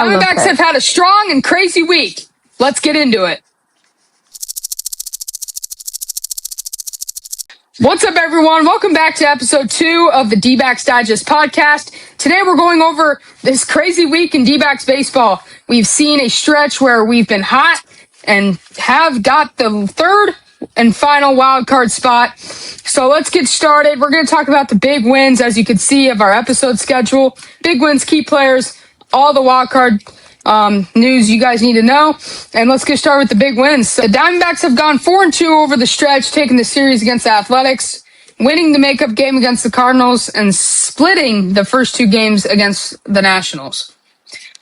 Diamondbacks have had a strong and crazy week. Let's get into it. What's up, everyone? Welcome back to episode 2 of the D-Backs Digest podcast. Today, we're going over this crazy week in D-Backs baseball. We've seen a stretch where we've been hot and have got the third and final wild card spot. So let's get started. We're going to talk about the big wins, as you can see, of our episode schedule. Big wins, key players, all the wild card news you guys need to know. And let's get started with the big wins. So the Diamondbacks have gone 4-2 over the stretch, taking the series against the Athletics, winning the makeup game against the Cardinals, and splitting the first 2 games against the Nationals.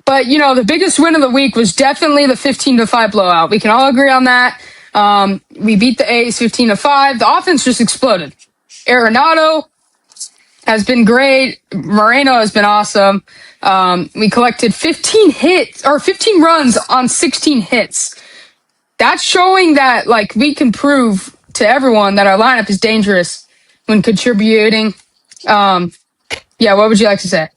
But, you know, the biggest win of the week was definitely the 15-5 blowout. We can all agree on that. We beat the A's 15-5. The offense just exploded. Arenado has been great. Moreno has been awesome. We collected 15 runs on 16 hits. That's showing that, like, we can prove to everyone that our lineup is dangerous when contributing. What would you like to say?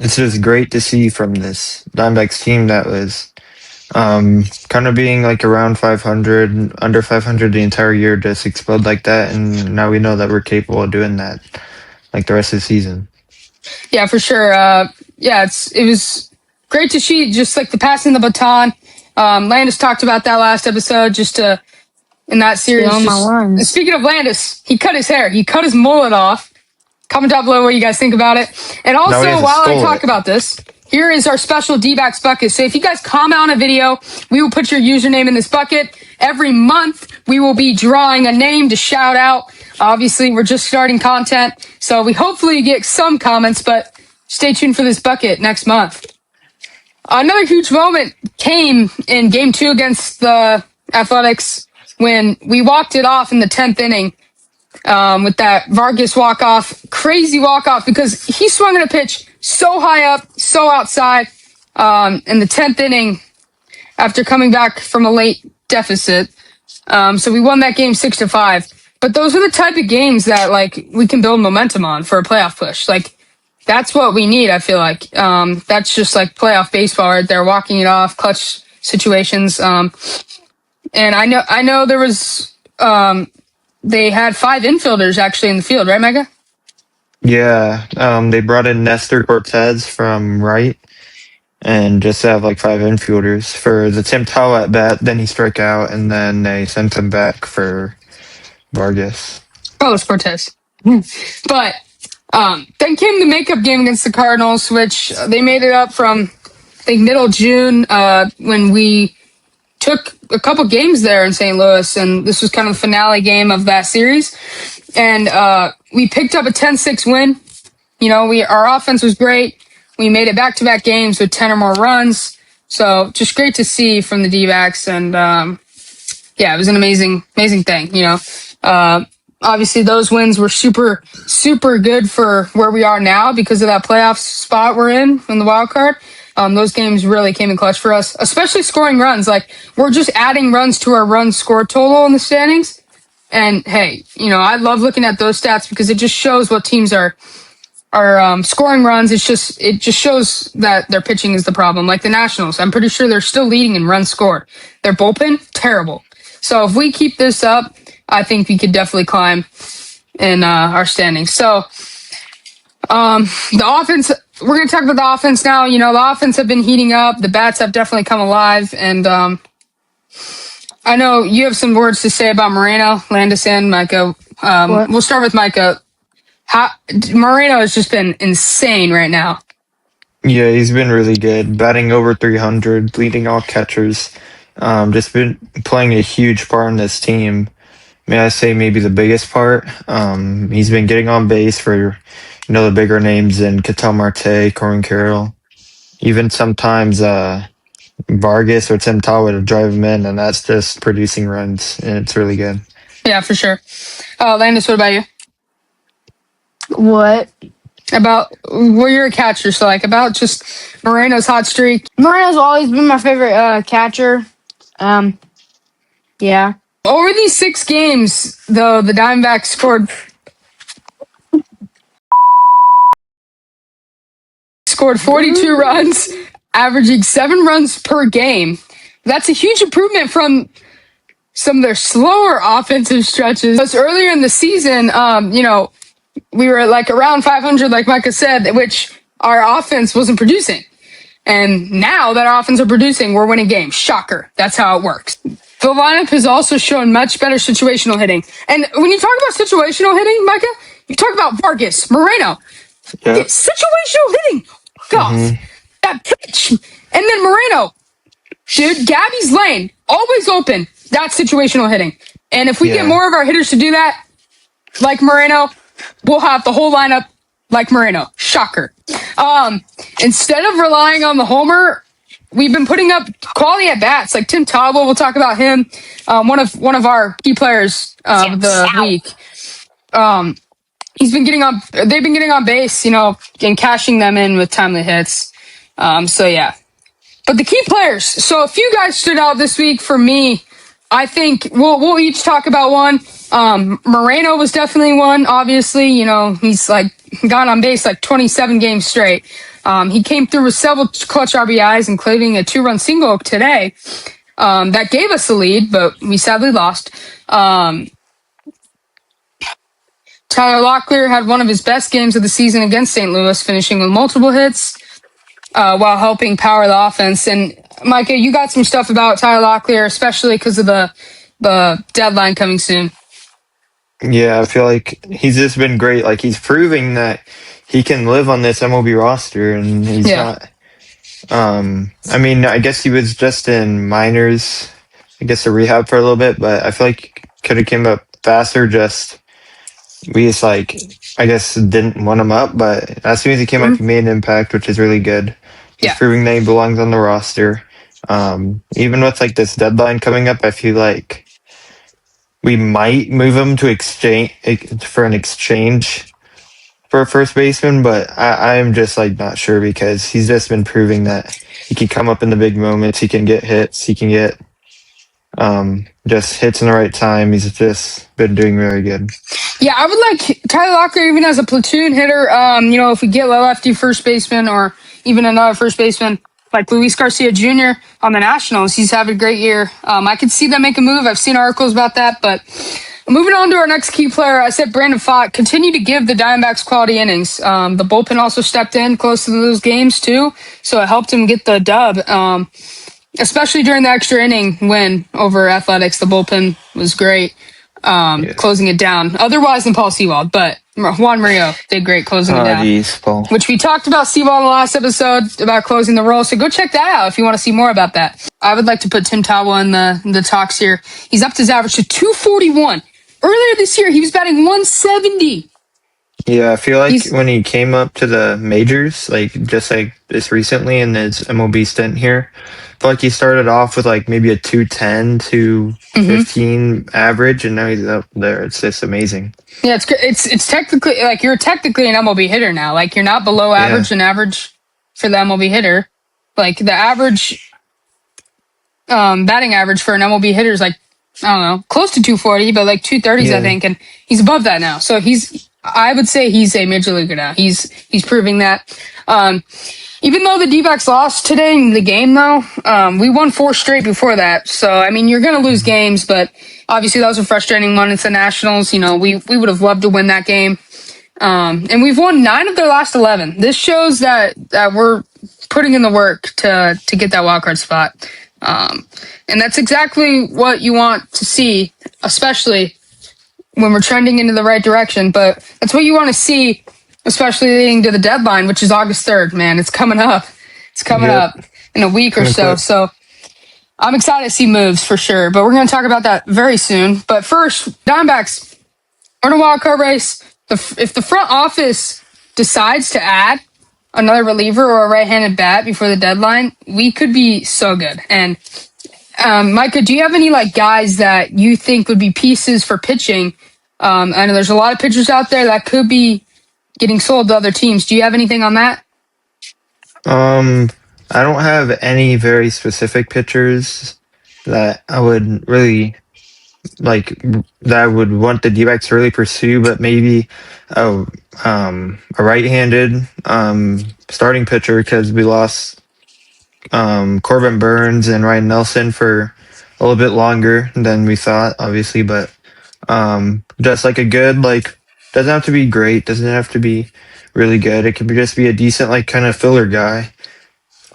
It's just great to see from this Diamondbacks team that was kind of being like around 500, under 500 the entire year, just explode like that. And now we know that we're capable of doing that like the rest of the season. Yeah, for sure. It was great to see just like the passing the baton. Landis talked about that last episode, in that series. Speaking of Landis, he cut his hair. He cut his mullet off. Comment down below what you guys think about it. And also, while I talk about this, here is our special D-Backs bucket. So if you guys comment on a video, we will put your username in this bucket. Every month, we will be drawing a name to shout out. Obviously, we're just starting content, so we hopefully get some comments, but stay tuned for this bucket next month. Another huge moment came in Game 2 against the Athletics when we walked it off in the 10th inning. With that Vargas walk-off, crazy walk-off, because he swung at a pitch so high up, so outside, in the 10th inning after coming back from a late deficit. So we won that game 6-5. But those are the type of games that, like, we can build momentum on for a playoff push. Like, that's what we need, I feel like. That's just, like, playoff baseball right there, walking it off, clutch situations. And I know there was... they had 5 infielders actually in the field, right, Mega? Yeah, they brought in Nestor Cortez from right, and just have like 5 infielders for the Tim Tao at bat. Then he struck out, and then they sent him back for Vargas. Oh, it's Cortez. But then came the makeup game against the Cardinals, which they made it up from, I think, middle June when we took a couple games there in St. Louis, and this was kind of the finale game of that series. And we picked up a 10-6 win. You know, our offense was great. We made it back-to-back games with 10 or more runs. So just great to see from the D-backs. And, it was an amazing thing, you know. Obviously, those wins were super, super good for where we are now because of that playoff spot we're in the wild card. Those games really came in clutch for us, especially scoring runs. Like, we're just adding runs to our run score total in the standings. And hey, you know, I love looking at those stats because it just shows what teams are scoring runs. It just shows that their pitching is the problem. Like the Nationals, I'm pretty sure they're still leading in runs scored. Their bullpen, terrible. So if we keep this up, I think we could definitely climb in our standings. So the offense, we're going to talk about the offense now. You know, the offense have been heating up. The bats have definitely come alive. And I know you have some words to say about Moreno, Landis, and Micah. We'll start with Micah. Moreno has just been insane right now. Yeah, he's been really good, batting over 300, leading all catchers. Just been playing a huge part in this team. May I say maybe the biggest part? He's been getting on base for, you know, the bigger names in Ketel Marte, Corbin Carroll. Even sometimes Vargas or Tim Tao would drive him in, and that's just producing runs, and it's really good. Yeah, for sure. Landis, what about you? What? Well, you're a catcher, so like about just Moreno's hot streak. Moreno's always been my favorite catcher. Yeah. Over these 6 games, though, the Diamondbacks scored scored 42 runs, averaging 7 runs per game. That's a huge improvement from some of their slower offensive stretches. Because earlier in the season, we were like around 500, like Micah said, which our offense wasn't producing. And now that our offense are producing, we're winning games. Shocker. That's how it works. The lineup has also shown much better situational hitting. And when you talk about situational hitting, Micah, you talk about Vargas, Moreno. Yeah. Situational hitting. God, that pitch. And then Moreno. Dude, Gabby's lane, always open. That's situational hitting. And if we get more of our hitters to do that, like Moreno, we'll have the whole lineup like Moreno. Shocker. Instead of relying on the homer, we've been putting up quality at bats. Like Tim Tebow, we'll talk about him. One of our key players of the week. They've been getting on base, and cashing them in with timely hits. So yeah. But the key players. So a few guys stood out this week for me. I think we'll each talk about one. Moreno was definitely one. Obviously, he's like gone on base like 27 games straight. He came through with several clutch RBIs, including a 2-run single today. That gave us the lead, but we sadly lost. Tyler Locklear had one of his best games of the season against St. Louis, finishing with multiple hits while helping power the offense. And Micah, you got some stuff about Tyler Locklear, especially because of the deadline coming soon. Yeah, I feel like he's just been great. Like, he's proving that he can live on this MLB roster, and he's not. I guess he was just in minors, a rehab for a little bit, but I feel like could have came up faster. We just didn't want him up, but as soon as he came up, he made an impact, which is really good. He's proving that he belongs on the roster. Even with this deadline coming up, I feel like we might move him to exchange for a first baseman, but I'm just not sure, because he's just been proving that he can come up in the big moments. He can get hits. He can get just hits in the right time. He's just been doing really good. Yeah, I would like Tyler Locklear even as a platoon hitter. If we get a lefty first baseman or even another first baseman like Luis Garcia Jr. on the Nationals, he's having a great year. I could see them make a move. I've seen articles about that, but moving on to our next key player, I said Brandon Pfaadt continue to give the Diamondbacks quality innings. The bullpen also stepped in close to those games too, so it helped him get the dub. Especially during the extra inning win over Athletics, the bullpen was great, closing it down. Otherwise than Paul Sewald, but Juan Murillo did great closing it down. Geez, Paul. Which we talked about Sewald in the last episode about closing the role, so go check that out if you want to see more about that. I would like to put Tim Tebow in the talks here. He's upped his average to 241. Earlier this year, he was batting 170. Yeah, I feel like when he came up to the majors, just this recently in his MLB stint here, I feel like he started off with maybe a 210 to 15 average, and now he's up there. It's just amazing. Yeah, it's technically you're technically an MLB hitter now. You're not below average and average for the MLB hitter. The average batting average for an MLB hitter is close to 240, but 230s I think, and he's above that now. So I would say he's a major leaguer now. He's proving that. Even though the D-backs lost today in the game, though, we won 4 straight before that. So, you're going to lose games, but obviously that was a frustrating one. It's the Nationals. We would have loved to win that game. And we've won 9 of their last 11. This shows that we're putting in the work to get that wildcard spot. And that's exactly what you want to see, especially when we're trending into the right direction. But that's what you want to see, especially leading to the deadline, which is August 3rd, man. It's coming up. It's coming up in a week or so. So I'm excited to see moves for sure. But we're going to talk about that very soon. But first, Diamondbacks are in a wild card race. If the front office decides to add another reliever or a right-handed bat before the deadline, we could be so good. And Micah, do you have any guys that you think would be pieces for pitching? I know there's a lot of pitchers out there that could be getting sold to other teams. Do you have anything on that? I don't have any very specific pitchers that I would really like that I would want the D-backs to really pursue, but maybe a a right-handed starting pitcher because we lost Corbin Burns and Ryan Nelson for a little bit longer than we thought, obviously, but just like a good like doesn't have to be great, doesn't have to be really good. It could just be a decent like kind of filler guy.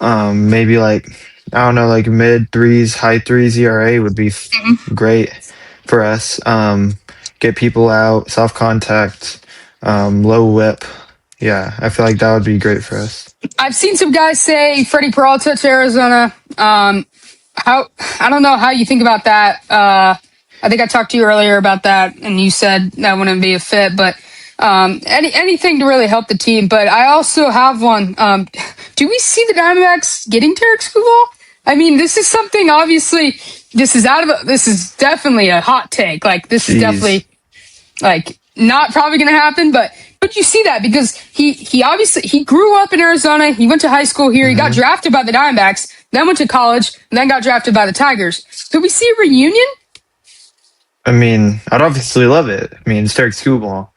Maybe like I don't know, like mid threes, high threes ERA would be great for us. Get people out, soft contact, low whip. Yeah, I feel like that would be great for us. I've seen some guys say Freddie Peralta to Arizona. How I don't know how you think about that. I think I talked to you earlier about that, and you said that wouldn't be a fit. But anything to really help the team. But I also have one. Do we see the Diamondbacks getting Tarek Skubal? I mean, this is something. Obviously, this is definitely a hot take. Like this is definitely like not probably going to happen. But you see that because he obviously he grew up in Arizona. He went to high school here. He got drafted by the Diamondbacks, then went to college, and then got drafted by the Tigers. Could we see a reunion? I mean, I'd obviously love it. I mean, it's Tarek Skubal.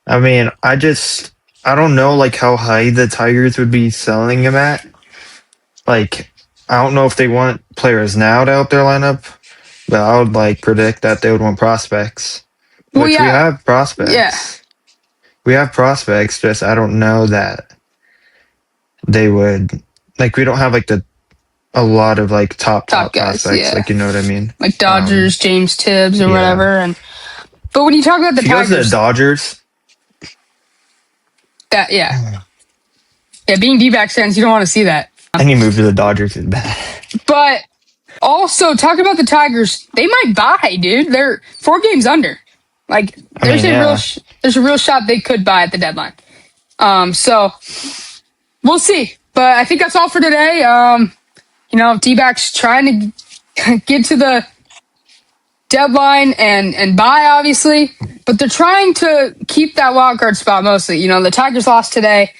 I mean, I don't know like how high the Tigers would be selling him at. Like, I don't know if they want players now to help their lineup, but I would like predict that they would want prospects. Well, Which yeah. we have prospects. Yeah. We have prospects, just I don't know that they would like we don't have like a lot of like top guys, prospects, yeah. like you know what I mean? Like Dodgers, James Tibbs or whatever. But when you talk about the If he goes to the Tigers, Dodgers, yeah, being D-backs fans, you don't want to see that. any move to the Dodgers is bad. But also, talk about the Tigers. They might buy, dude. They're 4 games under. Like, there's a real shot they could buy at the deadline. So we'll see. But I think that's all for today. D-backs trying to get to the deadline and buy, obviously. But they're trying to keep that wild card spot mostly. You know, the Tigers lost today.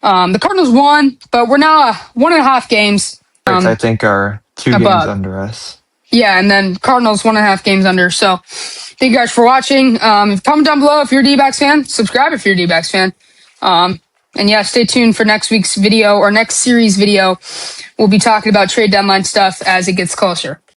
The Cardinals won, but we're now 1.5 games. I think are 2 games under us. Yeah, and then Cardinals 1.5 games under. So thank you guys for watching. Comment down below if you're a D-backs fan. Subscribe if you're a D-backs fan. And yeah, stay tuned for next week's video or next series video. We'll be talking about trade deadline stuff as it gets closer.